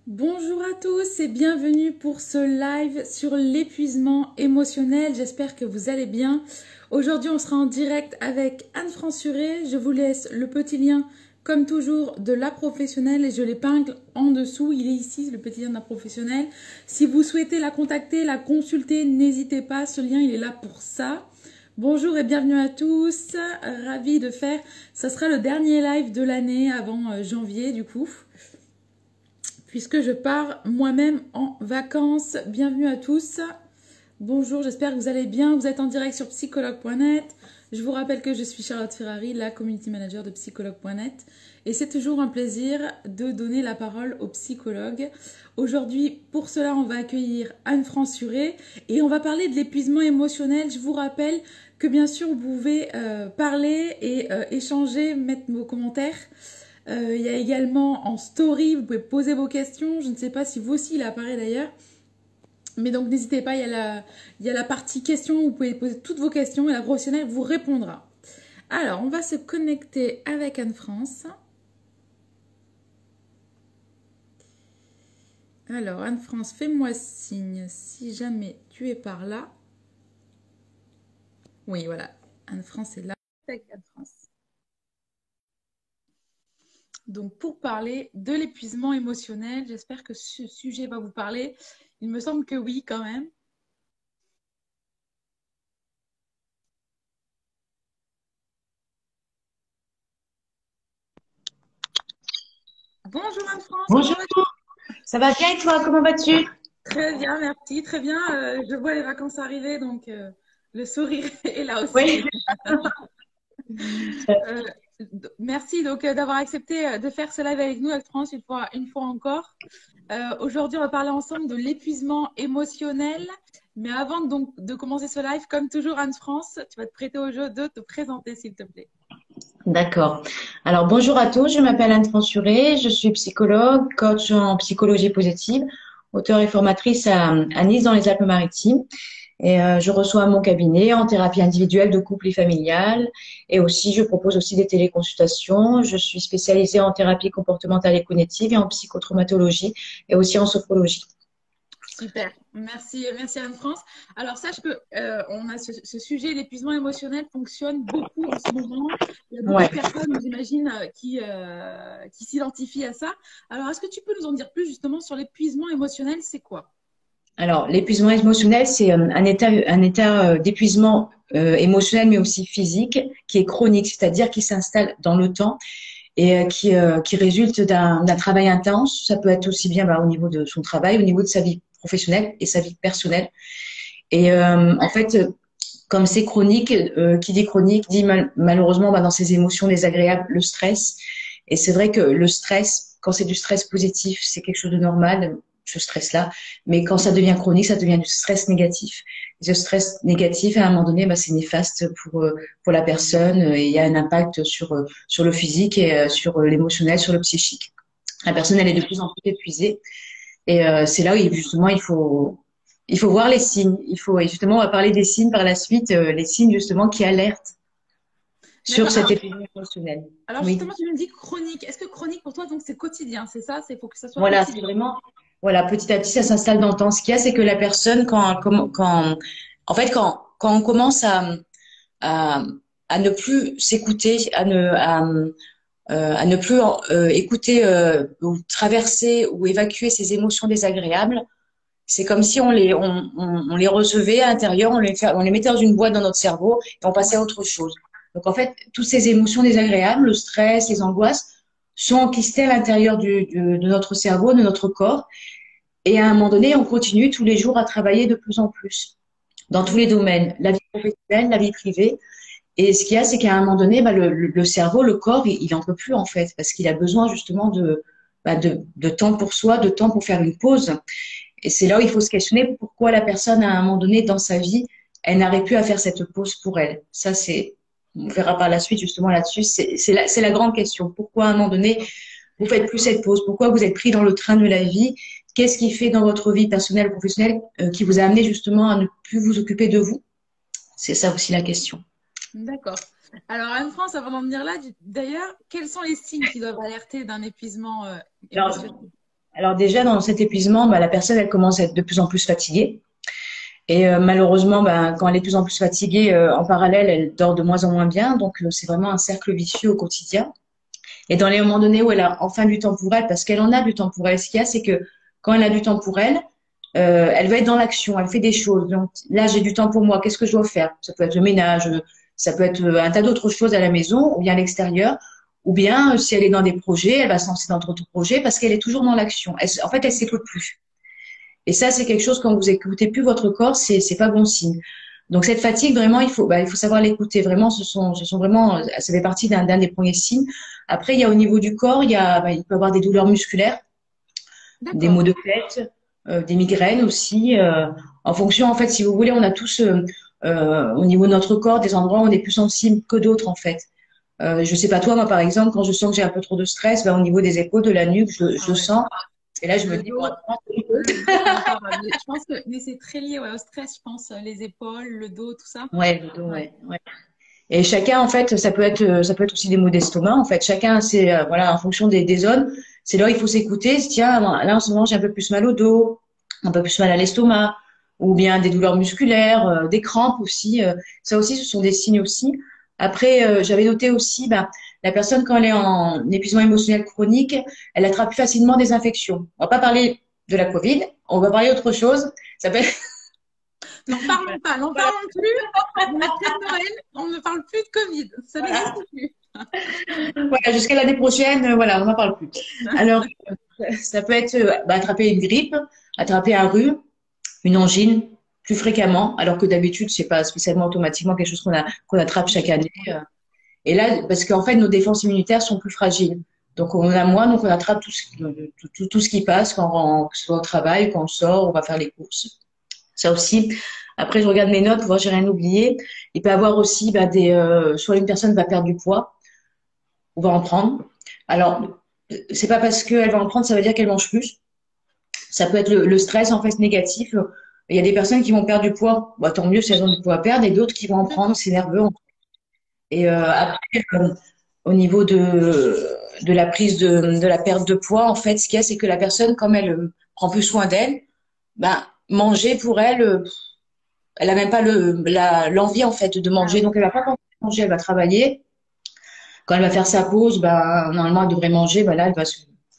Bonjour à tous et bienvenue pour ce live sur l'épuisement émotionnel. J'espère que vous allez bien. Aujourd'hui, on sera en direct avec Anne-France Suret. Je vous laisse le petit lien, comme toujours, de la professionnelle et je l'épingle en dessous. Il est ici, le petit lien de la professionnelle. Si vous souhaitez la contacter, la consulter, n'hésitez pas. Ce lien, il est là pour ça. Bonjour et bienvenue à tous. Ravie de faire. Ça sera le dernier live de l'année avant janvier, du coup, puisque je pars moi-même en vacances. Bienvenue à tous. Bonjour, j'espère que vous allez bien. Vous êtes en direct sur psychologue.net. Je vous rappelle que je suis Charlotte Ferrari, la community manager de psychologue.net. Et c'est toujours un plaisir de donner la parole aux psychologues. Aujourd'hui, pour cela, on va accueillir Anne-France Suret et on va parler de l'épuisement émotionnel. Je vous rappelle que bien sûr, vous pouvez parler et échanger, mettre vos commentaires. Il y a également en story, vous pouvez poser vos questions. Je ne sais pas si vous aussi il apparaît d'ailleurs. Mais donc n'hésitez pas, il y a la partie questions où vous pouvez poser toutes vos questions et la professionnelle vous répondra. Alors, on va se connecter avec Anne-France. Alors, Anne-France, fais-moi signe si jamais tu es par là. Oui, voilà, Anne-France est là. Anne-France. Donc, pour parler de l'épuisement émotionnel, j'espère que ce sujet va vous parler. Il me semble que oui, quand même. Bonjour Anne-France, comment Bonjour, vas-tu? ça va bien et toi, comment vas-tu? Très bien, merci, très bien. Je vois les vacances arriver, donc le sourire est là Oui. aussi. Euh, Merci donc d'avoir accepté de faire ce live avec nous, Anne-France, une fois encore. Aujourd'hui, on va parler ensemble de l'épuisement émotionnel. Mais avant donc de commencer ce live, comme toujours, Anne-France, tu vas te prêter au jeu de te présenter, s'il te plaît. D'accord. Alors bonjour à tous, je m'appelle Anne-France Suret, je suis psychologue, coach en psychologie positive, auteure et formatrice à Nice dans les Alpes-Maritimes. Et je reçois à mon cabinet en thérapie individuelle de couple et familiale. Et aussi, je propose aussi des téléconsultations. Je suis spécialisée en thérapie comportementale et cognitive et en psychotraumatologie et aussi en sophrologie. Super, merci Anne-France. Alors sache que on a ce sujet, l'épuisement émotionnel fonctionne beaucoup en ce moment. Il y a beaucoup de Ouais. personnes, j'imagine, qui s'identifient à ça. Alors est-ce que tu peux nous en dire plus justement sur l'épuisement émotionnel, c'est quoi? Alors, l'épuisement émotionnel, c'est un état d'épuisement émotionnel, mais aussi physique, qui est chronique, c'est-à-dire qui s'installe dans le temps et qui résulte d'un travail intense. Ça peut être aussi bien au niveau de son travail, au niveau de sa vie professionnelle et sa vie personnelle. Et en fait, comme c'est chronique, qui dit chronique dit malheureusement dans ses émotions désagréables le stress. Et c'est vrai que le stress, quand c'est du stress positif, c'est quelque chose de normal, ce stress-là. Mais quand ça devient chronique, ça devient du stress négatif. Et ce stress négatif, à un moment donné, c'est néfaste pour la personne et il y a un impact sur le physique et sur l'émotionnel, sur le psychique. La personne, elle est de plus en plus épuisée. Et c'est là où justement il faut voir les signes. Et justement, on va parler des signes par la suite, les signes justement qui alertent sur D'accord. cet épuisement émotionnel. Alors Oui. justement, tu me dis chronique. Est-ce que chronique pour toi, donc c'est quotidien, c'est ça? C'est faut que ça soit Voilà, c'est quotidien. vraiment, voilà, petit à petit, ça s'installe dans le temps. Ce qu'il y a, c'est que la personne, en fait, quand on commence à, à ne plus s'écouter, à ne plus écouter ou traverser ou évacuer ses émotions désagréables, c'est comme si on les recevait à l'intérieur, on les mettait dans une boîte dans notre cerveau et on passait à Ouais. autre chose. Donc en fait, toutes ces émotions désagréables, le stress, les angoisses, sont enquistées à l'intérieur de notre cerveau, de notre corps. Et à un moment donné, on continue tous les jours à travailler de plus en plus dans tous les domaines, la vie professionnelle, la vie privée. Et ce qu'il y a, c'est qu'à un moment donné, le cerveau, le corps, il en peut plus en fait, parce qu'il a besoin justement de temps pour soi, de temps pour faire une pause. Et c'est là où il faut se questionner pourquoi la personne, à un moment donné dans sa vie, elle n'arrive plus à faire cette pause pour elle. Ça, on verra par la suite justement là-dessus. C'est la grande question. Pourquoi à un moment donné, vous faites plus cette pause? Pourquoi vous êtes pris dans le train de la vie? Qu'est-ce qui fait dans votre vie personnelle, professionnelle, qui vous a amené justement à ne plus vous occuper de vous? C'est ça aussi la question. D'accord. Alors Anne-France, avant d'en venir là, d'ailleurs, quels sont les signes qui doivent alerter d'un épuisement Alors, émotionnel? Alors déjà, dans cet épuisement, bah, la personne, elle commence à être de plus en plus fatiguée. Et malheureusement, bah, quand elle est de plus en plus fatiguée, en parallèle, elle dort de moins en moins bien. Donc, c'est vraiment un cercle vicieux au quotidien. Et dans les moments donnés où elle a enfin du temps pour elle, parce qu'elle en a du temps pour elle, ce qu'il y a, c'est que quand elle a du temps pour elle, elle va être dans l'action, elle fait des choses. Donc là, j'ai du temps pour moi, qu'est-ce que je dois faire? Ça peut être le ménage, ça peut être un tas d'autres choses à la maison ou bien à l'extérieur. Ou bien, si elle est dans des projets, elle va se lancer dans d'autres projets parce qu'elle est toujours dans l'action. En fait, elle s'écoute plus. Et ça, c'est quelque chose, quand vous écoutez plus votre corps, c'est pas bon signe. Donc cette fatigue, vraiment, il faut savoir l'écouter. Vraiment, ce sont vraiment, ça fait partie d'un des premiers signes. Après, il y a au niveau du corps, il peut y avoir des douleurs musculaires, des D'accord. maux de tête, des migraines aussi. En fonction, en fait, si vous voulez, on a tous au niveau de notre corps des endroits où on est plus sensible que d'autres, en fait. Je sais pas toi, moi par exemple, quand je sens que j'ai un peu trop de stress, ben, au niveau des épaules, de la nuque, je Ah le ouais. sens. Et là, je me Le dis, bon, dos, attends, le dos, c'est encore. Je pense que mais c'est très lié ouais, au stress, je pense, les épaules, le dos, tout ça. ouais, le dos, Ouais. ouais, ouais. Et chacun, en fait, ça peut être aussi des maux d'estomac. En fait, chacun, c'est voilà, en fonction des zones. C'est là où il faut s'écouter. Tiens, là en ce moment, j'ai un peu plus mal au dos, un peu plus mal à l'estomac, ou bien des douleurs musculaires, des crampes aussi. Ça aussi, ce sont des signes aussi. Après, j'avais noté aussi, ben, la personne quand elle est en épuisement émotionnel chronique, elle attrape plus facilement des infections. On va pas parler de la Covid, on va parler autre chose. Ça peut être N'en parlons pas, n'en parlons plus. On est près de Noël, on ne parle plus de Covid. Ça n'existe plus. voilà, jusqu'à l'année prochaine, voilà, on n'en parle plus. Alors, ça peut être bah, attraper une grippe, attraper un rhume, une angine plus fréquemment, alors que d'habitude, c'est pas spécialement automatiquement quelque chose qu'on attrape chaque année. Et là, parce qu'en fait, nos défenses immunitaires sont plus fragiles. Donc, on en a moins, donc on attrape tout ce qui passe, que ce soit au travail, quand on sort, on va faire les courses. Ça aussi. Après, je regarde mes notes pour voir si j'ai rien oublié. Il peut y avoir aussi bah, soit une personne va perdre du poids, ou va en prendre. Alors, c'est pas parce qu'elle va en prendre, ça veut dire qu'elle mange plus. Ça peut être le stress en fait négatif. Il y a des personnes qui vont perdre du poids, bah, tant mieux si elles ont du poids à perdre, et d'autres qui vont en prendre, c'est nerveux. Et après, au niveau de la prise de la perte de poids, en fait, ce qu'il y a, c'est que la personne, comme elle prend plus soin d'elle, bah, manger pour elle, elle a même pas l'envie en fait de Ah manger, oui. donc elle va pas penser à manger, elle va travailler. Quand elle va faire sa pause, bah, normalement, elle devrait manger. Bah, là, elle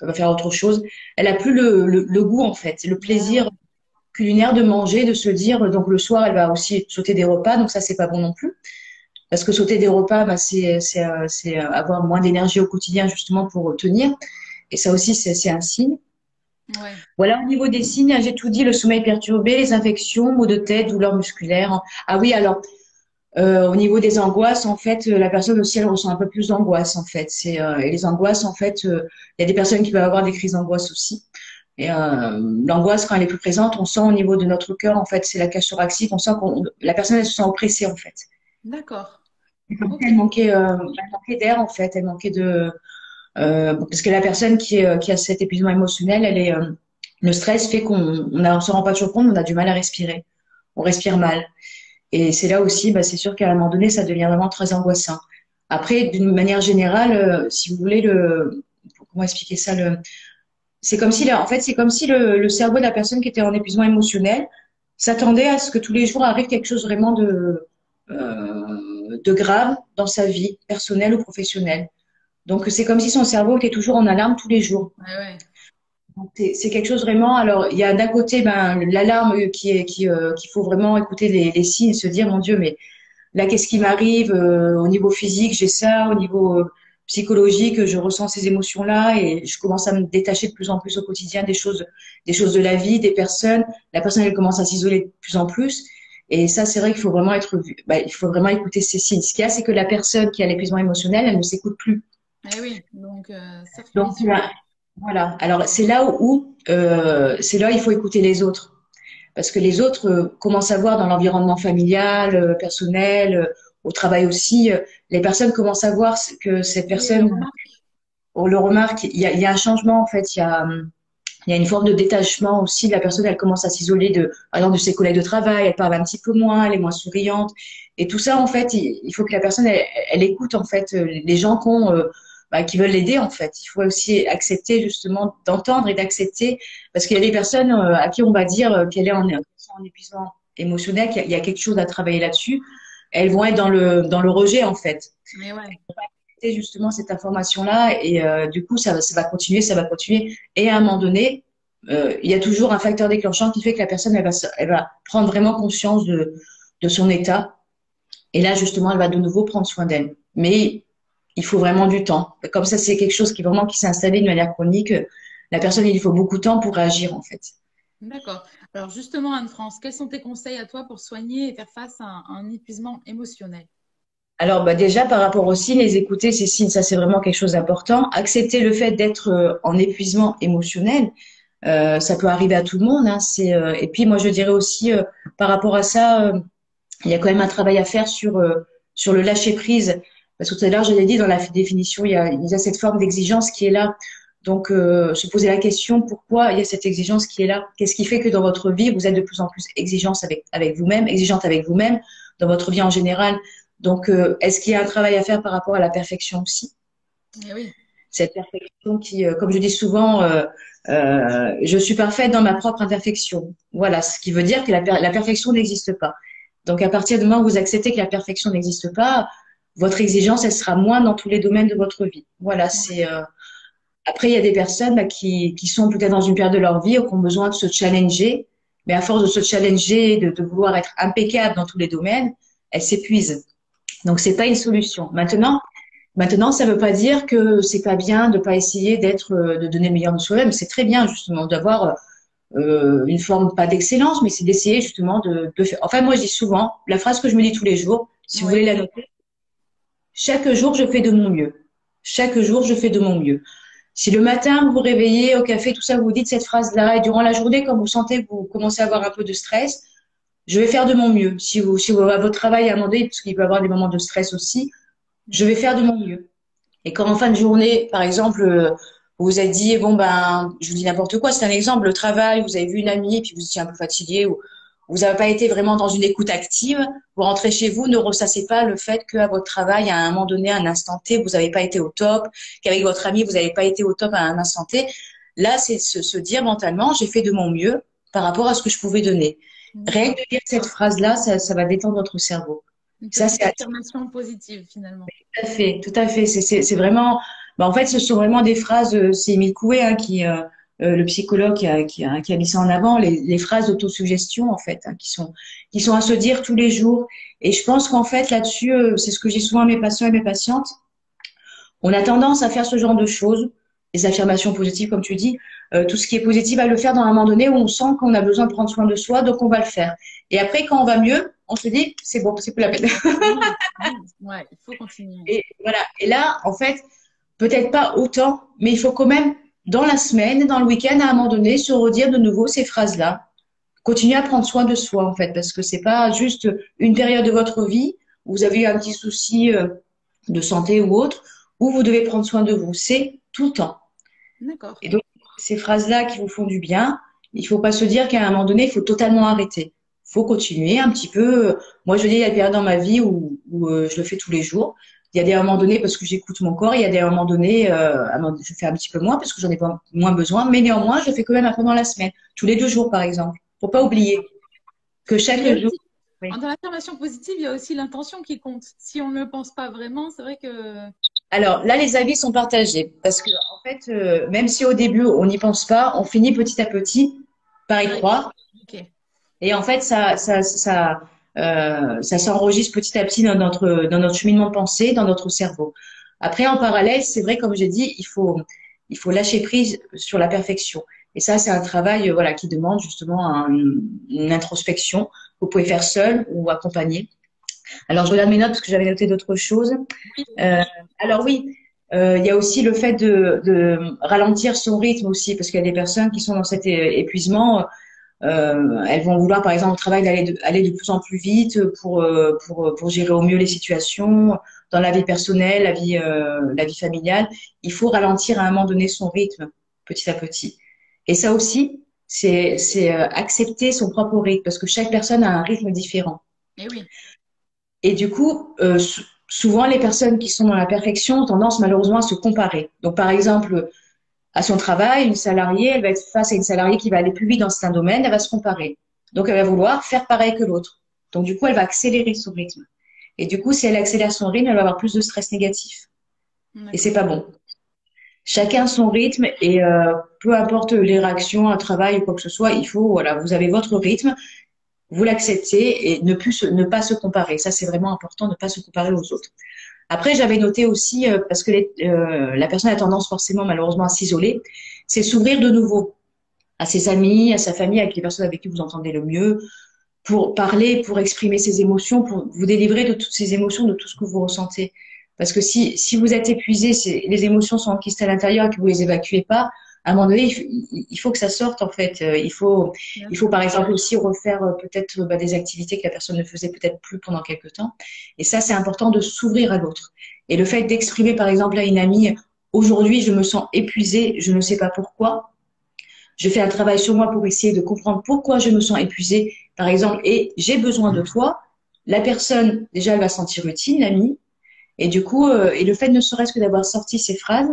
va faire autre chose. Elle a plus le goût, en fait, le Ah plaisir oui. culinaire de manger, de se dire. Donc, le soir, elle va aussi sauter des repas. Donc, ça, c'est pas bon non plus. Parce que sauter des repas, bah, c'est avoir moins d'énergie au quotidien, justement, pour tenir. Et ça aussi, c'est un signe. Ouais. Voilà, au niveau des signes, j'ai tout dit, le sommeil perturbé, les infections, maux de tête, douleurs musculaires. Ah oui, alors, au niveau des angoisses, en fait, la personne aussi, elle ressent un peu plus d'angoisse, en fait. Et les angoisses, en fait, il y a des personnes qui peuvent avoir des crises d'angoisse aussi. Et l'angoisse, quand elle est plus présente, on sent au niveau de notre cœur, en fait, c'est la cage thoracique, on sent que la personne, elle se sent oppressée, en fait. D'accord. C'est comme si Ok. elle manquait d'air, en fait, elle manquait parce que la personne qui a cet épuisement émotionnel, le stress fait on s'en rend pas toujours compte, on a du mal à respirer. On respire mal. Et c'est là aussi, bah, c'est sûr qu'à un moment donné, ça devient vraiment très angoissant. Après, d'une manière générale, si vous voulez, comment expliquer ça, c'est comme si, en fait, c'est comme si le cerveau de la personne qui était en épuisement émotionnel s'attendait à ce que tous les jours arrive quelque chose vraiment de grave dans sa vie personnelle ou professionnelle. Donc, c'est comme si son cerveau était toujours en alarme tous les jours. Ouais, ouais. Donc, c'est quelque chose vraiment. Alors, il y a d'un côté, ben, l'alarme qu'il faut vraiment écouter les signes, se dire, mon Dieu, mais là, qu'est-ce qui m'arrive au niveau physique, j'ai ça, au niveau psychologique, je ressens ces émotions-là et je commence à me détacher de plus en plus au quotidien des choses de la vie, des personnes. La personne, elle commence à s'isoler de plus en plus. Et ça, c'est vrai qu'il faut vraiment il faut vraiment écouter ces signes. Ce qu'il y a, c'est que la personne qui a l'épuisement émotionnel, elle ne s'écoute plus. Eh oui, donc cercle Donc, vicieux. voilà. Alors, c'est là où il faut écouter les autres. Parce que les autres commencent à voir dans l'environnement familial, personnel, au travail aussi, les personnes commencent à voir que cette Oui, le personne, remarque. on le remarque, il y a un changement en fait, il y a une forme de détachement aussi. La personne, elle commence à s'isoler par exemple, de ses collègues de travail, elle parle un petit peu moins, elle est moins souriante. Et tout ça, en fait, il faut que la personne, elle écoute en fait les gens qui veulent l'aider en fait. Il faut aussi accepter justement d'entendre et d'accepter, parce qu'il y a des personnes à qui on va dire qu'elle est en épuisement émotionnel, qu'il y a quelque chose à travailler là-dessus. Elles vont être dans le rejet en fait. Mais ouais. C'est justement cette information-là et du coup ça va continuer, ça va continuer. Et à un moment donné, il y a toujours un facteur déclenchant qui fait que la personne elle va prendre vraiment conscience de son état. Et là, justement, elle va de nouveau prendre soin d'elle. Mais il faut vraiment du temps. Comme ça, c'est quelque chose qui s'est installé de manière chronique. La personne, il faut beaucoup de temps pour réagir, en fait. D'accord. Alors justement, Anne-France, quels sont tes conseils à toi pour soigner et faire face à un épuisement émotionnel? Alors, déjà, par rapport aux signes, les écouter, ces signes, ça, c'est vraiment quelque chose d'important. Accepter le fait d'être en épuisement émotionnel, ça peut arriver à tout le monde. Hein, et puis, moi, je dirais aussi, par rapport à ça, il y a quand même un travail à faire sur le lâcher prise. Parce que tout à l'heure, je l'ai dit dans la définition, il y a cette forme d'exigence qui est là. Donc, se poser la question, pourquoi il y a cette exigence qui est là? Qu'est-ce qui fait que dans votre vie, vous êtes de plus en plus exigeante avec vous-même, dans votre vie en général? Donc, est-ce qu'il y a un travail à faire par rapport à la perfection aussi? Eh oui. Cette perfection qui, comme je dis souvent, je suis parfaite dans ma propre imperfection. Voilà, ce qui veut dire que la perfection n'existe pas. Donc, à partir du moment où vous acceptez que la perfection n'existe pas, votre exigence, elle sera moins dans tous les domaines de votre vie. Voilà, Après, il y a des personnes qui sont peut-être dans une période de leur vie ou qui ont besoin de se challenger, mais à force de se challenger, de vouloir être impeccable dans tous les domaines, elles s'épuisent. Donc, c'est pas une solution. Maintenant, ça veut pas dire que c'est pas bien de pas essayer de donner le meilleur de soi-même. C'est très bien, justement, d'avoir une forme, pas d'excellence, mais c'est d'essayer, justement, de faire. Enfin, moi, je dis souvent, la phrase que je me dis tous les jours, si vous Oui. voulez la noter, chaque jour, je fais de mon mieux. Chaque jour, je fais de mon mieux. Si le matin, vous vous réveillez au café, tout ça, vous dites cette phrase-là, et durant la journée, quand vous sentez que vous commencez à avoir un peu de stress, je vais faire de mon mieux. Si vous à votre travail à un moment donné, parce qu'il peut y avoir des moments de stress aussi, je vais faire de mon mieux. Et quand en fin de journée, par exemple, vous vous êtes dit, bon ben, je vous dis n'importe quoi, c'est un exemple, le travail, vous avez vu une amie, et puis vous étiez un peu fatigué, ou vous n'avez pas été vraiment dans une écoute active, vous rentrez chez vous, ne ressassez pas le fait qu'à votre travail, à un moment donné, à un instant T, vous n'avez pas été au top, qu'avec votre ami, vous n'avez pas été au top à un instant T. Là, c'est se dire mentalement, j'ai fait de mon mieux par rapport à ce que je pouvais donner. Rien que de dire cette phrase-là, ça va détendre votre cerveau. Une Ça, petite c'est affirmation positive finalement. tout à fait, tout à fait. C'est vraiment, en fait, ce sont vraiment des phrases. C'est Émile Coué le psychologue qui a mis ça en avant, les phrases d'autosuggestion en fait, hein, qui sont à se dire tous les jours. Et je pense qu'en fait là-dessus, c'est ce que j'ai souvent à mes patients et mes patientes. On a tendance à faire ce genre de choses, les affirmations positives, comme tu dis, tout ce qui est positif, à le faire dans un moment donné où on sent qu'on a besoin de prendre soin de soi, donc on va le faire. Et après, quand on va mieux, on se dit, c'est bon, c'est plus la peine. Ouais, il faut continuer. Et voilà. Et là, en fait, peut-être pas autant, mais il faut quand même, dans la semaine, dans le week-end, à un moment donné, se redire de nouveau ces phrases-là. Continuer à prendre soin de soi, en fait, parce que c'est pas juste une période de votre vie où vous avez eu un petit souci de santé ou autre, où vous devez prendre soin de vous. C'est tout le temps. D'accord. Et donc, ces phrases-là qui vous font du bien, il faut pas se dire qu'à un moment donné, il faut totalement arrêter. Il faut continuer un petit peu. Moi, je dis, il y a des périodes dans ma vie où je le fais tous les jours. Il y a des moments donnés parce que j'écoute mon corps. Il y a des moments donnés, je fais un petit peu moins parce que j'en ai pas moins besoin. Mais néanmoins, je fais quand même un peu dans la semaine. Tous les 2 jours, par exemple. Faut pas oublier que Mais il y a chaque jour. aussi, Oui. dans l'affirmation positive, il y a aussi l'intention qui compte. Si on ne le pense pas vraiment, c'est vrai que… Alors là, les avis sont partagés parce que en fait, même si au début on n'y pense pas, on finit petit à petit par y Ouais. croire. Ok. Et en fait, ça s'enregistre petit à petit dans notre cheminement de pensée, dans notre cerveau. Après, en parallèle, c'est vrai, comme j'ai dit, il faut lâcher prise sur la perfection. Et ça, c'est un travail, voilà, qui demande justement une introspection. Vous pouvez faire seul ou accompagner. Alors, je regarde mes notes parce que j'avais noté d'autres choses. Euh, alors oui, il y a aussi le fait de ralentir son rythme aussi, parce qu'il y a des personnes qui sont dans cet épuisement. Elles vont vouloir, par exemple, au travail, aller de plus en plus vite pour gérer au mieux les situations. Dans la vie personnelle, la vie familiale, il faut ralentir à un moment donné son rythme, petit à petit. Et ça aussi, c'est accepter son propre rythme, parce que chaque personne a un rythme différent. Et oui. Et du coup, souvent, les personnes qui sont dans la perfection ont tendance malheureusement à se comparer. Donc, par exemple, à son travail, une salariée, elle va être face à une salariée qui va aller plus vite dans certains domaines, elle va se comparer. Donc, elle va vouloir faire pareil que l'autre. Donc, du coup, elle va accélérer son rythme. Et du coup, si elle accélère son rythme, elle va avoir plus de stress négatif. Et c'est D'accord. pas bon. Chacun son rythme et peu importe les réactions, un travail ou quoi que ce soit, il faut, voilà, vous avez votre rythme, vous l'acceptez et ne pas se comparer. Ça, c'est vraiment important, ne pas se comparer aux autres. Après, j'avais noté aussi, parce que la personne a tendance forcément, malheureusement, à s'isoler, c'est s'ouvrir de nouveau à ses amis, à sa famille, avec les personnes avec qui vous entendez le mieux, pour parler, pour exprimer ses émotions, pour vous délivrer de toutes ces émotions, de tout ce que vous ressentez. Parce que si vous êtes épuisé, les émotions sont enquistées à l'intérieur et que vous les évacuez pas, à un moment donné, il faut que ça sorte en fait. Bien Il faut sûr. par exemple aussi refaire peut-être des activités que la personne ne faisait peut-être plus pendant quelque temps. Et ça, c'est important de s'ouvrir à l'autre. Et le fait d'exprimer par exemple à une amie, aujourd'hui, je me sens épuisée, je ne sais pas pourquoi. Je fais un travail sur moi pour essayer de comprendre pourquoi je me sens épuisée, par exemple, et j'ai besoin de toi. La personne, déjà, elle va se sentir utile, l'amie. Et du coup, et le fait ne serait-ce que d'avoir sorti ces phrases,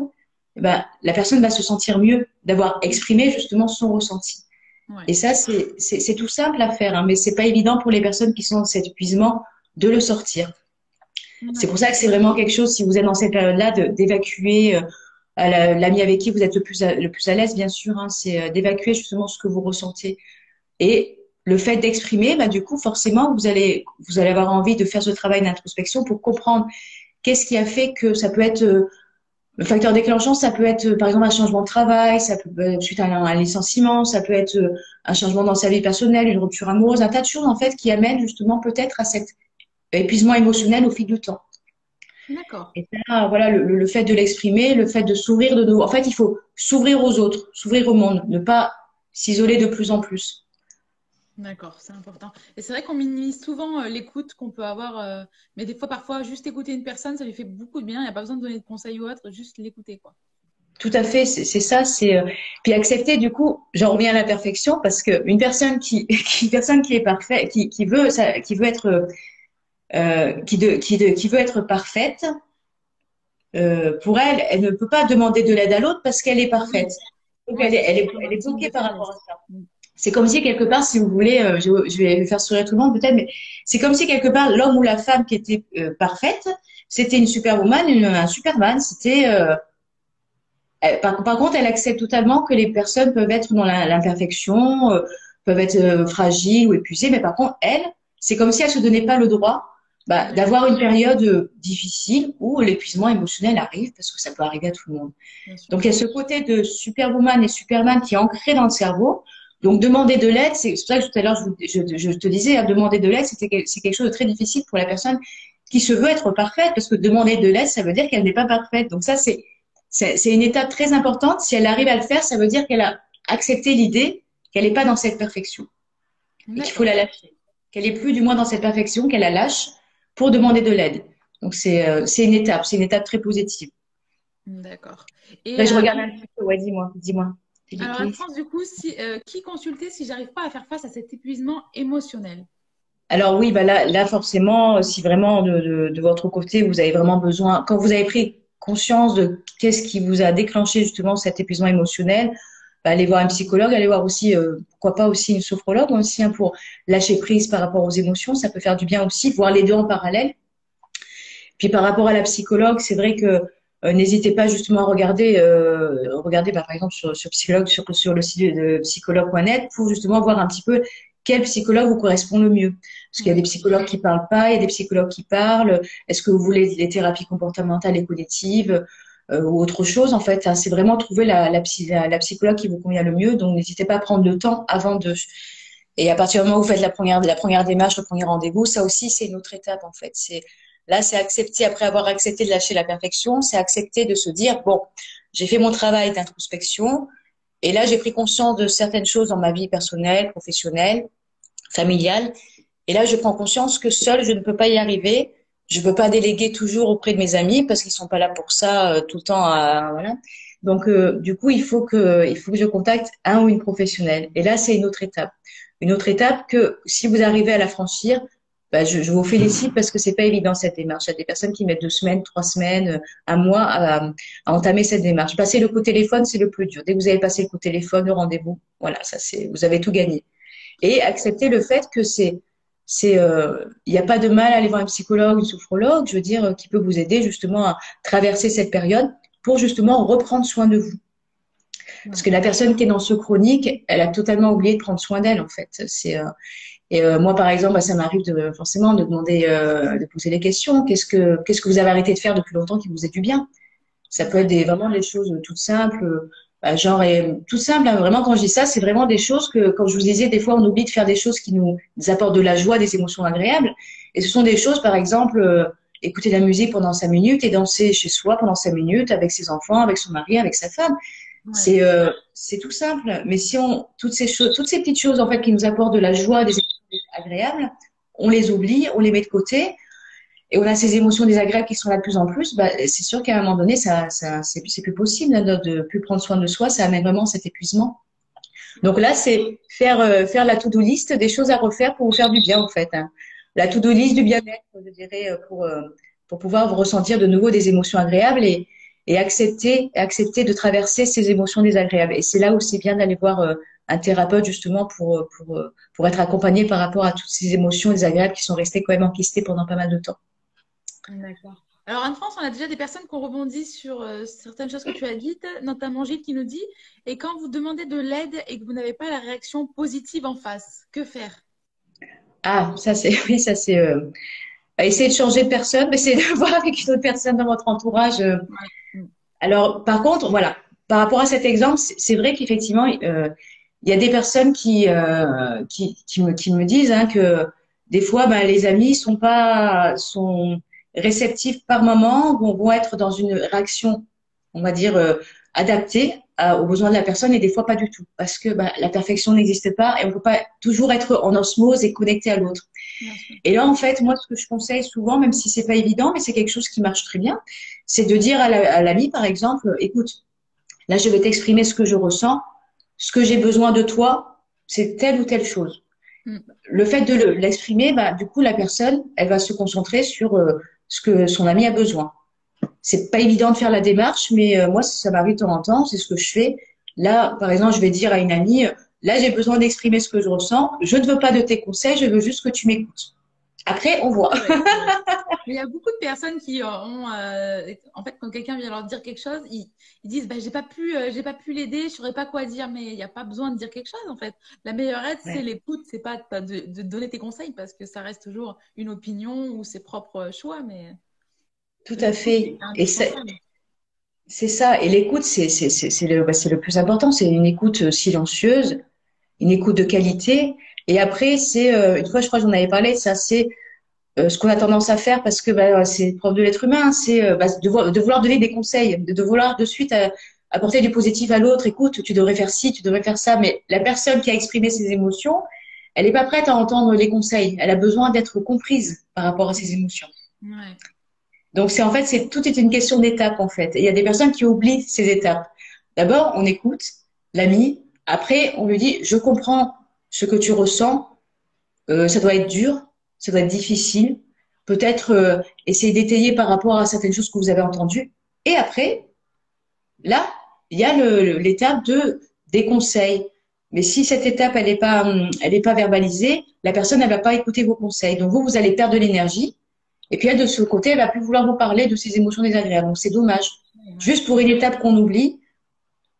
eh ben, la personne va se sentir mieux d'avoir exprimé justement son ressenti. Ouais. Et ça, c'est tout simple à faire, hein, mais c'est pas évident pour les personnes qui sont dans cet épuisement de le sortir. C'est pour D'accord. ça que c'est vraiment quelque chose, si vous êtes dans cette période-là, d'évacuer l'ami avec qui vous êtes le plus à l'aise, bien sûr, hein, c'est d'évacuer justement ce que vous ressentez. Et le fait d'exprimer, bah, du coup, forcément, vous allez avoir envie de faire ce travail d'introspection pour comprendre qu'est-ce qui a fait que ça peut être le facteur déclenchant, ça peut être par exemple un changement de travail, ça peut être suite à un licenciement, ça peut être un changement dans sa vie personnelle, une rupture amoureuse, un tas de choses en fait qui amènent justement peut-être à cet épuisement émotionnel au fil du temps. D'accord. Et ça, voilà, le fait de l'exprimer, le fait de s'ouvrir de nouveau. En fait, il faut s'ouvrir aux autres, s'ouvrir au monde, ne pas s'isoler de plus en plus. D'accord, c'est important. Et c'est vrai qu'on minimise souvent l'écoute qu'on peut avoir, mais des fois, parfois, juste écouter une personne, ça lui fait beaucoup de bien. Il n'y a pas besoin de donner de conseils ou autre, juste l'écouter, quoi. Tout à fait, c'est ça. Puis accepter. Du coup, j'en reviens à la perfection parce que une personne une personne qui est parfaite, qui veut ça, qui veut être qui veut être parfaite, pour elle, elle ne peut pas demander de l'aide à l'autre parce qu'elle est Ah oui, parfaite. Donc ouais, c'est sûr, c'est comme elle un est signe bloquée de par rapport à faiblesse. ça. Mm. C'est comme si quelque part, si vous voulez, je vais faire sourire tout le monde peut-être, mais c'est comme si quelque part l'homme ou la femme qui était parfaite, c'était une superwoman, un superman. C'était par contre, elle accepte totalement que les personnes peuvent être dans l'imperfection, peuvent être fragiles ou épuisées, mais par contre, elle, c'est comme si elle se donnait pas le droit bah, De d'avoir une période difficile où l'épuisement émotionnel arrive, parce que ça peut arriver à tout le monde. bien sûr. Donc, il y a ce côté de superwoman et superman qui est ancré dans le cerveau. Donc, demander de l'aide, c'est pour ça que tout à l'heure, je te disais, hein, demander de l'aide, c'est quelque chose de très difficile pour la personne qui se veut être parfaite, parce que demander de l'aide, ça veut dire qu'elle n'est pas parfaite. Donc, ça, c'est une étape très importante. Si elle arrive à le faire, ça veut dire qu'elle a accepté l'idée qu'elle n'est pas dans cette perfection et qu'il faut D'accord, la lâcher. Qu'elle est plus du moins dans cette perfection, qu'elle la lâche pour demander de l'aide. Donc c'est une étape très positive. d'accord. Et Là, je regarde un petit peu. Ouais, dis-moi. alors, Anne-France, du coup, qui consulter si j'arrive pas à faire face à cet épuisement émotionnel? Alors oui, bah là forcément, si vraiment de votre côté, vous avez vraiment besoin, quand vous avez pris conscience de qu'est-ce qui vous a déclenché justement cet épuisement émotionnel, bah, allez voir un psychologue, allez voir aussi, pourquoi pas aussi une sophrologue aussi, hein, pour lâcher prise par rapport aux émotions, ça peut faire du bien aussi, voir les deux en parallèle. Puis par rapport à la psychologue, c'est vrai que n'hésitez pas justement à regarder bah, par exemple sur le site de psychologue.net pour justement voir un petit peu quel psychologue vous correspond le mieux. Parce qu'il y a des Oui, psychologues qui parlent pas, il y a des psychologues qui parlent. Est-ce que vous voulez les thérapies comportementales et cognitives ou autre chose en fait, hein, c'est vraiment trouver la psychologue qui vous convient le mieux. Donc n'hésitez pas à prendre le temps avant de. Et à partir du moment où vous faites la première démarche, le premier rendez-vous, ça aussi c'est une autre étape en fait. Là, c'est accepter, après avoir accepté de lâcher la perfection, c'est accepter de se dire, bon, j'ai fait mon travail d'introspection, et là, j'ai pris conscience de certaines choses dans ma vie personnelle, professionnelle, familiale, et là, je prends conscience que seule, je ne peux pas y arriver, je ne peux pas déléguer toujours auprès de mes amis, parce qu'ils sont pas là pour ça tout le temps, voilà. Donc, du coup, il faut que je contacte un ou une professionnelle. Et là, c'est une autre étape. Une autre étape que si vous arrivez à la franchir, je vous félicite parce que c'est pas évident cette démarche. Il y a des personnes qui mettent 2 semaines, 3 semaines, un mois à entamer cette démarche. Passer le coup de téléphone, c'est le plus dur. Dès que vous avez passé le coup de téléphone, le rendez-vous, voilà, ça c'est, vous avez tout gagné. Et accepter le fait que il n'y a pas de mal à aller voir un psychologue, une sophrologue, je veux dire, qui peut vous aider justement à traverser cette période pour justement reprendre soin de vous. Parce que la personne qui est dans ce chronique, elle a totalement oublié de prendre soin d'elle, en fait. Moi, par exemple, bah, ça m'arrive forcément de demander, de poser des questions. Qu'est-ce que vous avez arrêté de faire depuis longtemps qui vous est du bien? Ça peut être vraiment des choses toutes simples, bah, genre, tout simple, hein, vraiment, quand je dis ça, c'est vraiment des choses que, comme je vous disais, des fois, on oublie de faire des choses qui nous apportent de la joie, des émotions agréables. Et ce sont des choses, par exemple, écouter de la musique pendant 5 minutes et danser chez soi pendant 5 minutes avec ses enfants, avec son mari, avec sa femme. Ouais. C'est tout simple. Mais si toutes ces choses, toutes ces petites choses, en fait, qui nous apportent de la joie, des émotions agréables, on les oublie, on les met de côté et on a ces émotions désagréables qui sont là de plus en plus, bah, c'est sûr qu'à un moment donné, c'est plus possible hein, de plus prendre soin de soi. Ça amène vraiment cet épuisement. Donc là, c'est faire la to-do list des choses à refaire pour vous faire du bien, en fait. Hein. La to-do list du bien-être, je dirais, pour pouvoir vous ressentir de nouveau des émotions agréables et accepter de traverser ces émotions désagréables. Et c'est là où c'est bien d'aller voir un thérapeute, justement, pour être accompagné par rapport à toutes ces émotions désagréables qui sont restées quand même enquistées pendant pas mal de temps. D'accord. Alors, Anne-France, on a déjà des personnes qui ont rebondi sur certaines choses que tu as dites, notamment Gilles qui nous dit, et quand vous demandez de l'aide et que vous n'avez pas la réaction positive en face, que faire? Ah, ça c'est, oui, ça c'est, essayer de changer de personne, mais essayer de voir avec une autre personne dans votre entourage. Ouais. Mm. Alors, par contre, voilà, par rapport à cet exemple, c'est vrai qu'effectivement, il y a des personnes qui me disent hein, que des fois, ben, les amis sont réceptifs par moment, vont être dans une réaction, on va dire, adaptée aux besoins de la personne et des fois pas du tout. Parce que ben, la perfection n'existe pas et on peut pas toujours être en osmose et connecté à l'autre. Bien sûr. Et là, en fait, moi, ce que je conseille souvent, même si c'est pas évident, mais c'est quelque chose qui marche très bien, c'est de dire à l'ami, par exemple, écoute, là, je vais t'exprimer ce que je ressens, ce que j'ai besoin de toi, c'est telle ou telle chose. Mm. Le fait de l'exprimer, bah, du coup, la personne, elle va se concentrer sur ce que son ami a besoin. C'est pas évident de faire la démarche, mais moi, ça m'arrive de temps en temps, c'est ce que je fais. Là, par exemple, je vais dire à une amie, là, j'ai besoin d'exprimer ce que je ressens. Je ne veux pas de tes conseils, je veux juste que tu m'écoutes. Après, on voit. Ouais, c'est vrai. Mais il y a beaucoup de personnes qui ont, en fait, quand quelqu'un vient leur dire quelque chose, ils disent, bah, j'ai pas pu l'aider, je saurais pas quoi dire, mais il n'y a pas besoin de dire quelque chose, en fait. La meilleure aide, c'est Ouais, l'écoute, c'est pas de donner tes conseils, parce que ça reste toujours une opinion ou ses propres choix, mais tout à l'écoute est fait. Et indispensable. c'est ça. Et l'écoute, c'est le plus important. C'est une écoute silencieuse, une écoute de qualité. Et après, une fois, je crois que j'en avais parlé, ça, c'est ce qu'on a tendance à faire parce que bah, c'est propre de l'être humain, c'est bah, de vouloir donner des conseils, de vouloir de suite apporter du positif à l'autre. Écoute, tu devrais faire ci, tu devrais faire ça. Mais la personne qui a exprimé ses émotions, elle n'est pas prête à entendre les conseils. Elle a besoin d'être comprise par rapport à ses émotions. Ouais. Donc c'est en fait, tout est une question d'étapes en fait. Et il y a des personnes qui oublient ces étapes. D'abord, on écoute l'ami. Après, on lui dit, je comprends ce que tu ressens. Ça doit être dur, ça doit être difficile. Peut-être essayer d'étayer par rapport à certaines choses que vous avez entendues. Et après, là, il y a l'étape des conseils. Mais si cette étape, elle est pas verbalisée, la personne, elle va pas écouter vos conseils. Donc vous allez perdre de l'énergie. Et puis elle, de ce côté, elle va plus vouloir vous parler de ses émotions désagréables. Donc c'est dommage. Ouais. Juste pour une étape qu'on oublie.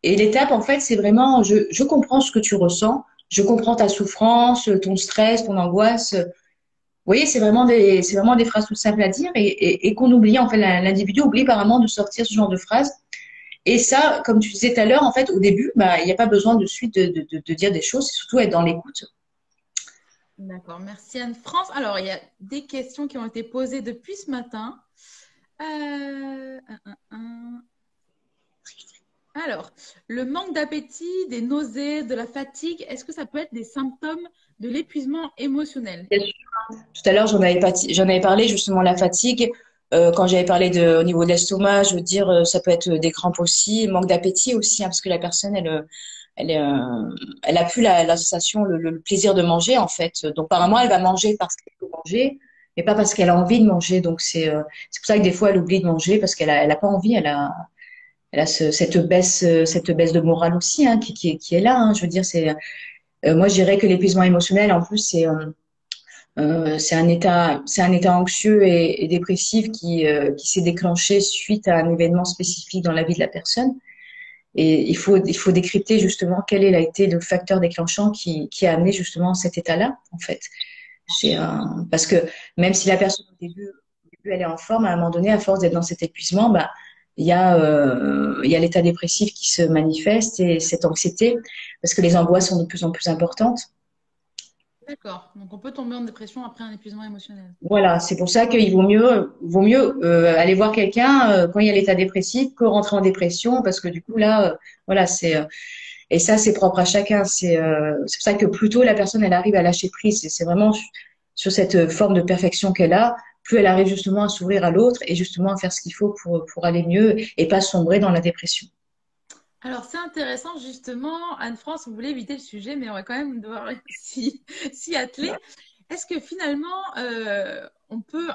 Et l'étape, en fait, c'est vraiment, je comprends ce que tu ressens. Je comprends ta souffrance, ton stress, ton angoisse. Vous voyez, c'est vraiment des phrases toutes simples à dire et qu'on oublie, en fait, l'individu oublie apparemment de sortir ce genre de phrases. Et ça, comme tu disais tout à l'heure, en fait, au début, bah, il n'y a pas besoin de suite de dire des choses, c'est surtout être dans l'écoute. D'accord, merci Anne-France. Alors, il y a des questions qui ont été posées depuis ce matin. Un. Alors, le manque d'appétit, des nausées, de la fatigue, est-ce que ça peut être des symptômes de l'épuisement émotionnel? Tout à l'heure, j'en avais parlé justement la fatigue. Quand j'avais parlé au niveau de l'estomac, je veux dire, ça peut être des crampes aussi, manque d'appétit aussi, hein, parce que la personne, elle a plus la sensation, le plaisir de manger en fait. Donc, par moment, elle va manger parce qu'elle faut manger, mais pas parce qu'elle a envie de manger. Donc c'est pour ça que des fois elle oublie de manger parce elle a pas envie, elle a cette baisse de morale aussi hein, qui est là. Hein. Je veux dire, moi je dirais que l'épuisement émotionnel en plus c'est un état anxieux et dépressif qui s'est déclenché suite à un événement spécifique dans la vie de la personne. Et il faut décrypter justement quel a été le facteur déclenchant qui a amené justement cet état-là, en fait. Parce que même si la personne au début elle est en forme, à un moment donné, à force d'être dans cet épuisement, bah il y a l'état dépressif qui se manifeste et cette anxiété, parce que les angoisses sont de plus en plus importantes. D'accord. Donc, on peut tomber en dépression après un épuisement émotionnel. Voilà, c'est pour ça qu'il vaut mieux aller voir quelqu'un quand il y a l'état dépressif que rentrer en dépression, parce que du coup là, voilà, et ça c'est propre à chacun. C'est pour ça que plus tôt la personne elle arrive à lâcher prise, c'est vraiment sur cette forme de perfection qu'elle a, plus elle arrive justement à s'ouvrir à l'autre et justement à faire ce qu'il faut pour aller mieux et pas sombrer dans la dépression. Alors, c'est intéressant, justement. Anne-France, on voulait éviter le sujet, mais on va quand même devoir s'y atteler. Est-ce que finalement, on peut,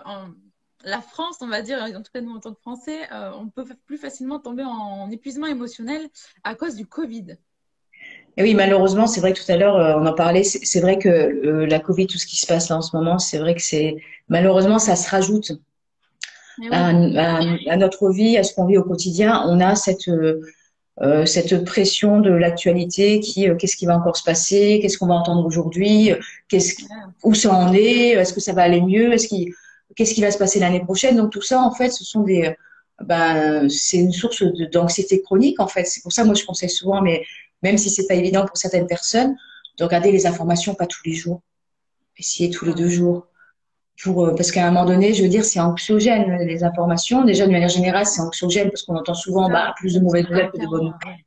la France, on va dire, en tout cas nous en tant que Français, on peut plus facilement tomber en épuisement émotionnel à cause du Covid? Et oui, malheureusement, c'est vrai que tout à l'heure, on en parlait, c'est vrai que la Covid, tout ce qui se passe là en ce moment, c'est vrai que malheureusement, ça se rajoute Mais oui, à notre vie, à ce qu'on vit au quotidien. On a cette pression de l'actualité qu'est-ce qui va encore se passer, qu'est-ce qu'on va entendre aujourd'hui, voilà. où ça en est que ça va aller mieux, qu'est-ce qui va se passer l'année prochaine. Donc tout ça, en fait, c'est une source d'anxiété chronique, en fait. C'est pour ça, moi, je conseille souvent, mais même si c'est pas évident pour certaines personnes, de regarder les informations pas tous les jours, essayer tous les Ah, 2 jours. Parce qu'à un moment donné, je veux dire, c'est anxiogène, les informations. Déjà, de manière générale, c'est anxiogène parce qu'on entend c'est souvent ça. plus de mauvaises À nouvelles long que de terme, bonnes. ouais.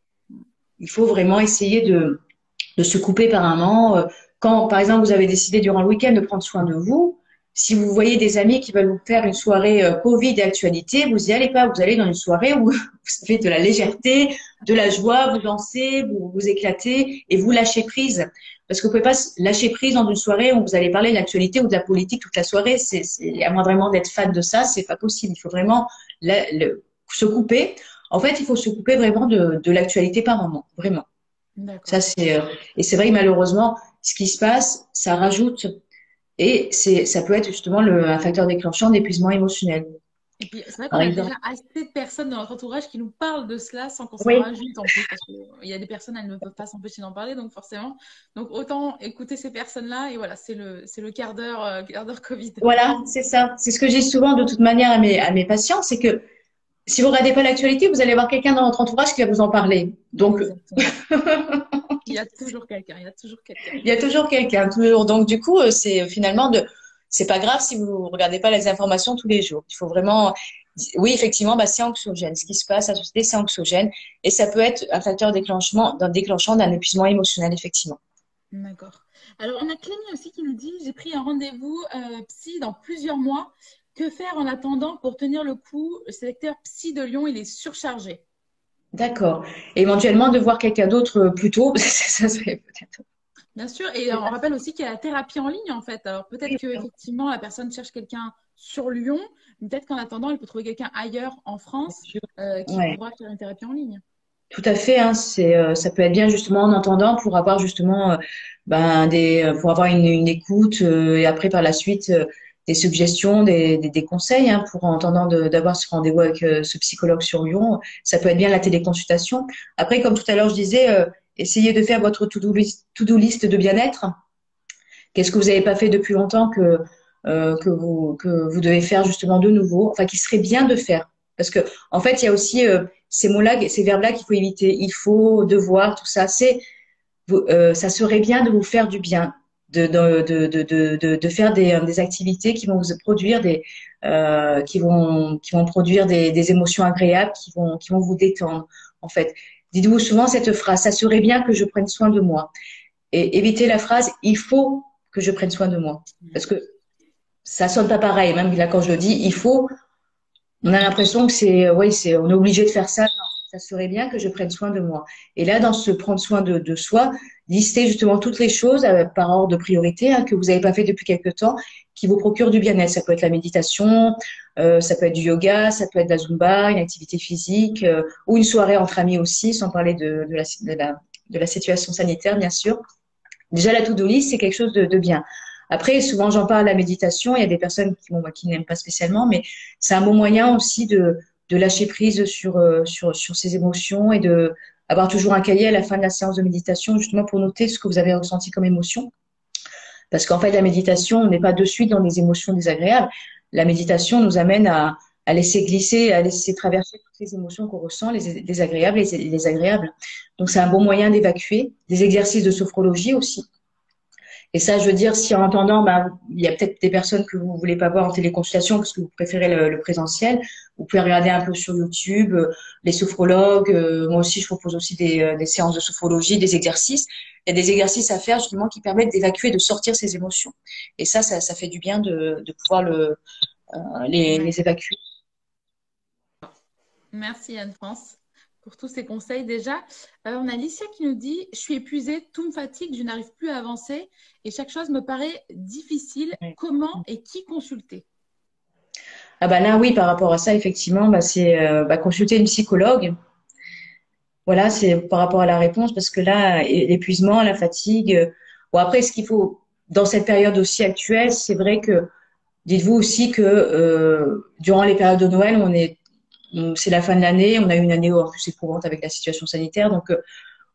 Il faut vraiment essayer de se couper par un moment. Quand, par exemple, vous avez décidé durant le week-end de prendre soin de vous, si vous voyez des amis qui veulent vous faire une soirée Covid et actualité, vous y allez pas. Vous allez dans une soirée où vous avez de la légèreté, de la joie, vous dansez, vous éclatez et vous lâchez prise. Parce que vous pouvez pas lâcher prise dans une soirée où vous allez parler de l'actualité ou de la politique toute la soirée. À moins vraiment d'être fan de ça, c'est pas possible. Il faut vraiment se couper. En fait, il faut se couper vraiment de l'actualité par moment, vraiment. Ça, D'accord. et c'est vrai que malheureusement, ce qui se passe, ça rajoute, ça peut être justement un facteur déclenchant d'épuisement émotionnel. Et puis, c'est vrai qu'on Par a déjà exemple. assez de personnes dans notre entourage qui nous parlent de cela sans qu'on s'en Oui, rajoute en plus, parce qu'il y a des personnes, elles ne peuvent pas s'empêcher d'en parler, donc forcément. Donc, autant écouter ces personnes-là, et voilà, c'est le quart d'heure Covid. voilà, c'est ça. C'est ce que je dis souvent de toute manière à mes patients, c'est que si vous regardez pas l'actualité, vous allez avoir quelqu'un dans votre entourage qui va vous en parler. Donc, Exactement. Il y a toujours quelqu'un, il y a toujours quelqu'un. il y a toujours quelqu'un, toujours. Donc, du coup, c'est pas grave si vous regardez pas les informations tous les jours. Il faut vraiment, oui, effectivement, bah, c'est anxiogène. Ce qui se passe à la société, c'est anxiogène. Et ça peut être un facteur déclenchant d'un épuisement émotionnel, effectivement. D'accord. Alors, on a Clémy aussi qui nous dit, j'ai pris un rendez-vous psy dans plusieurs mois. Que faire en attendant pour tenir le coup? Le secteur psy de Lyon, il est surchargé. D'accord. Et éventuellement, de voir quelqu'un d'autre plus tôt, ça serait peut-être. Bien sûr, et on rappelle aussi qu'il y a la thérapie en ligne en fait. Alors peut-être que effectivement la personne cherche quelqu'un sur Lyon, mais peut-être qu'en attendant, elle peut trouver quelqu'un ailleurs en France qui Ouais. pourra faire une thérapie en ligne. Tout à fait, hein, ça peut être bien justement en entendant pour avoir justement pour avoir une écoute et après par la suite des suggestions, des conseils hein, pour en attendant d'avoir ce rendez-vous avec ce psychologue sur Lyon. Ça peut être bien la téléconsultation. Après, comme tout à l'heure je disais, essayez de faire votre to-do list de bien-être. Qu'est-ce que vous n'avez pas fait depuis longtemps que vous devez faire justement de nouveau, enfin qui serait bien de faire. Parce que en fait, il y a aussi ces mots-là, ces verbes-là qu'il faut éviter. Il faut, devoir, tout ça. Ça serait bien de vous faire du bien, de faire des activités qui vont vous produire qui vont produire des émotions agréables, qui vont vous détendre. En fait, dites-vous souvent cette phrase. Ça serait bien que je prenne soin de moi. Et évitez la phrase, il faut que je prenne soin de moi. Parce que ça sonne pas pareil. Même là, quand je le dis, il faut, on a l'impression que on est obligé de faire ça. Non, ça serait bien que je prenne soin de moi. Et là, dans ce prendre soin de soi, lister justement toutes les choses par ordre de priorité hein, que vous n'avez pas fait depuis quelque temps, qui vous procurent du bien-être. Ça peut être la méditation, ça peut être du yoga, ça peut être de la Zumba, une activité physique, ou une soirée entre amis aussi, sans parler de la situation sanitaire, bien sûr. Déjà, la to-do list, c'est quelque chose de bien. Après, souvent, j'en parle, la méditation. Il y a des personnes qui n'aiment pas spécialement, mais c'est un bon moyen aussi de lâcher prise sur ses émotions et de avoir toujours un cahier à la fin de la séance de méditation, justement pour noter ce que vous avez ressenti comme émotion. Parce qu'en fait, la méditation, on n'est pas de suite dans des émotions désagréables. La méditation nous amène à laisser glisser, à laisser traverser toutes les émotions qu'on ressent, les désagréables et les agréables. Donc, c'est un bon moyen d'évacuer. Des exercices de sophrologie aussi. Et ça, je veux dire, si en entendant, il y a peut-être des personnes que vous voulez pas voir en téléconsultation parce que vous préférez le présentiel, vous pouvez regarder un peu sur YouTube, les sophrologues. Moi aussi, je propose aussi des séances de sophrologie, des exercices. Il y a des exercices à faire justement qui permettent d'évacuer, de sortir ces émotions. Et ça fait du bien de pouvoir les évacuer. Merci Anne-France pour tous ces conseils déjà. On a Alicia qui nous dit « Je suis épuisée, tout me fatigue, je n'arrive plus à avancer et chaque chose me paraît difficile. Comment et qui consulter ?» Ah bah là, oui, par rapport à ça, effectivement, c'est consulter une psychologue. Voilà, c'est par rapport à la réponse, parce que là, l'épuisement, la fatigue. Bon, après, ce qu'il faut, dans cette période aussi actuelle, c'est vrai que, dites-vous aussi que durant les périodes de Noël, c'est la fin de l'année, on a eu une année en plus éprouvante avec la situation sanitaire, donc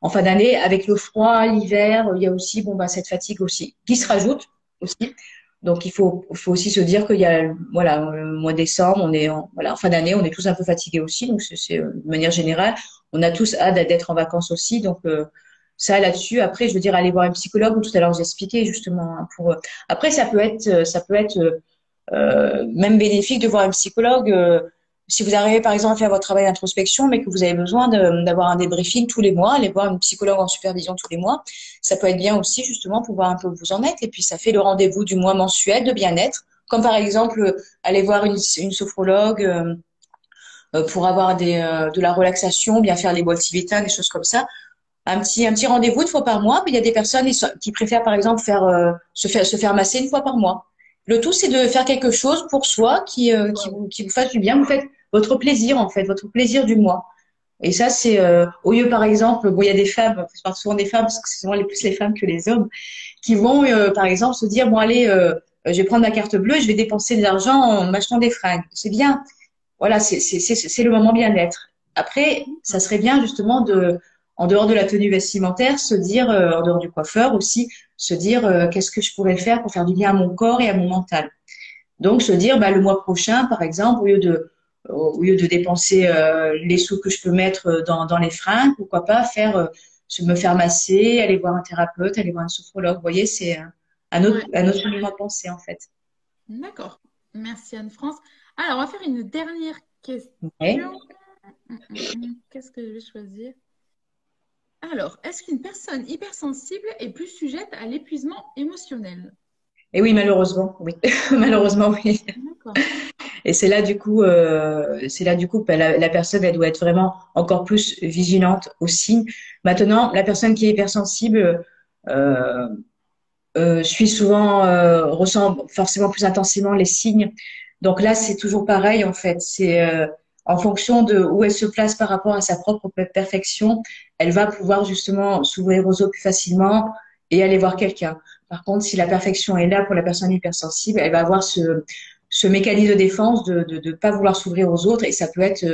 en fin d'année, avec le froid, l'hiver, il y a aussi cette fatigue aussi qui se rajoute aussi. Donc il faut aussi se dire qu'il y a voilà le mois de décembre, en fin d'année, on est tous un peu fatigués aussi, donc c'est de manière générale, on a tous hâte d'être en vacances aussi, donc ça là-dessus. Après, je veux dire aller voir un psychologue. Tout à l'heure, j'ai expliqué justement hein, Après, ça peut être même bénéfique de voir un psychologue. Si vous arrivez par exemple à faire votre travail d'introspection, mais que vous avez besoin d'avoir un débriefing tous les mois, aller voir une psychologue en supervision tous les mois, ça peut être bien aussi justement pour voir un peu où vous en êtes. Et puis ça fait le rendez-vous du mois mensuel de bien-être, comme par exemple aller voir une sophrologue pour avoir de la relaxation, bien faire les bols tibétains, des choses comme ça. Un petit rendez-vous une fois par mois. Puis il y a des personnes qui préfèrent par exemple se faire masser une fois par mois. Le tout, c'est de faire quelque chose pour soi qui vous fasse du bien. Vous faites votre plaisir, en fait, votre plaisir du mois. Et ça, c'est au lieu, par exemple, il y a des femmes, je parle souvent des femmes, parce que c'est souvent plus les femmes que les hommes, qui vont, par exemple, se dire, bon, allez, je vais prendre ma carte bleue et je vais dépenser de l'argent en m'achetant des fringues. C'est bien. Voilà, c'est le moment bien-être. Après, ça serait bien, justement, en dehors de la tenue vestimentaire, se dire, en dehors du coiffeur aussi, se dire, qu'est-ce que je pourrais faire pour faire du bien à mon corps et à mon mental. Donc, se dire, le mois prochain, par exemple, au lieu de dépenser les sous que je peux mettre dans les fringues, pourquoi pas me faire masser, aller voir un thérapeute, aller voir un sophrologue. Vous voyez, c'est un autre cheminement de pensée, en fait. D'accord. Merci Anne-France. Alors, on va faire une dernière question. Ouais. Qu'est-ce que je vais choisir? Alors, est-ce qu'une personne hypersensible est plus sujette à l'épuisement émotionnel? Et oui, malheureusement, oui. Malheureusement, oui. D'accord. Et c'est là du coup, la personne, elle doit être vraiment encore plus vigilante aux signes. Maintenant, la personne qui est hypersensible euh, ressent forcément plus intensément les signes. Donc là, c'est toujours pareil en fait. C'est en fonction de où elle se place par rapport à sa propre perfection, elle va pouvoir justement s'ouvrir aux autres plus facilement et aller voir quelqu'un. Par contre, si la perfection est là pour la personne hypersensible, elle va avoir ce mécanisme de défense de pas vouloir s'ouvrir aux autres et ça peut être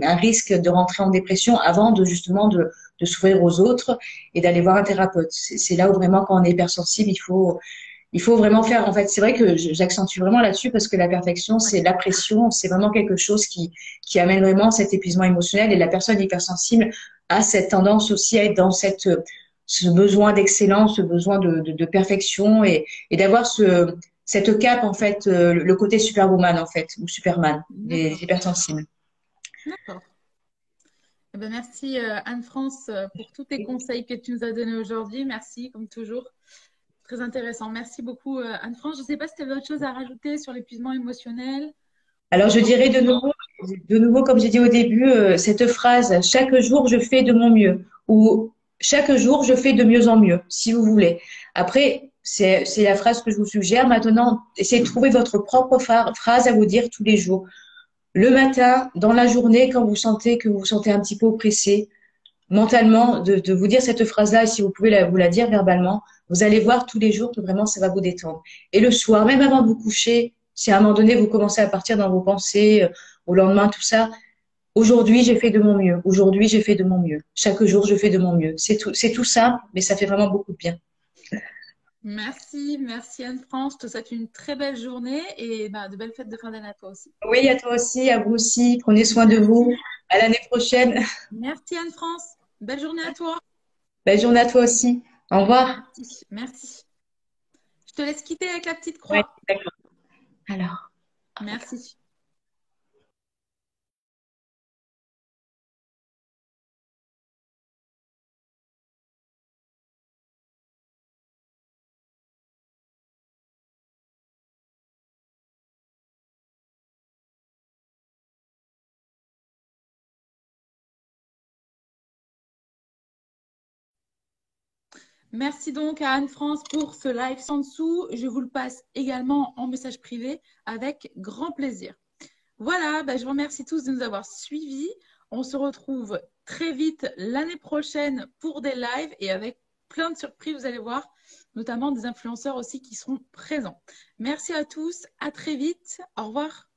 un risque de rentrer en dépression avant de s'ouvrir aux autres et d'aller voir un thérapeute. C'est là où vraiment quand on est hypersensible, il faut vraiment faire. En fait, c'est vrai que j'accentue vraiment là-dessus parce que la perfection, c'est la pression, c'est vraiment quelque chose qui amène vraiment cet épuisement émotionnel et la personne hypersensible a cette tendance aussi à être dans ce besoin d'excellence, ce besoin de perfection et d'avoir cette cape, en fait, le côté superwoman, en fait, ou superman, des hypersensibles. D'accord. Eh ben, merci Anne-France pour tous tes conseils que tu nous as donnés aujourd'hui. Merci, comme toujours. Très intéressant. Merci beaucoup Anne-France. Je ne sais pas si tu avais autre chose à rajouter sur l'épuisement émotionnel. Alors, je dirais de nouveau, de nouveau, comme j'ai dit au début, cette phrase, chaque jour, je fais de mon mieux, ou chaque jour, je fais de mieux en mieux, si vous voulez. Après, c'est la phrase que je vous suggère. Maintenant, essayez de trouver votre propre phrase à vous dire tous les jours. Le matin, dans la journée, quand vous sentez que vous vous sentez un petit peu oppressé, mentalement, de vous dire cette phrase-là, et si vous pouvez vous la dire verbalement, vous allez voir tous les jours que vraiment ça va vous détendre. Et le soir, même avant de vous coucher, si à un moment donné vous commencez à partir dans vos pensées, au lendemain, tout ça, aujourd'hui j'ai fait de mon mieux. Aujourd'hui j'ai fait de mon mieux. Chaque jour je fais de mon mieux. C'est tout simple, mais ça fait vraiment beaucoup de bien. Merci, merci Anne-France. Je te souhaite une très belle journée et bah, de belles fêtes de fin d'année à toi aussi. Oui, à toi aussi, à vous aussi. Prenez soin de vous. Merci. À l'année prochaine. Merci Anne-France. Belle journée à toi. Belle journée à toi aussi. Au revoir. Merci. Merci. Je te laisse quitter avec la petite Ouais, croix. d'accord. Alors. Merci. Merci donc à Anne-France pour ce live sans dessous. Je vous le passe également en message privé avec grand plaisir. Voilà, bah, je vous remercie tous de nous avoir suivis. On se retrouve très vite l'année prochaine pour des lives et avec plein de surprises, vous allez voir, notamment des influenceurs aussi qui seront présents. Merci à tous, à très vite, au revoir.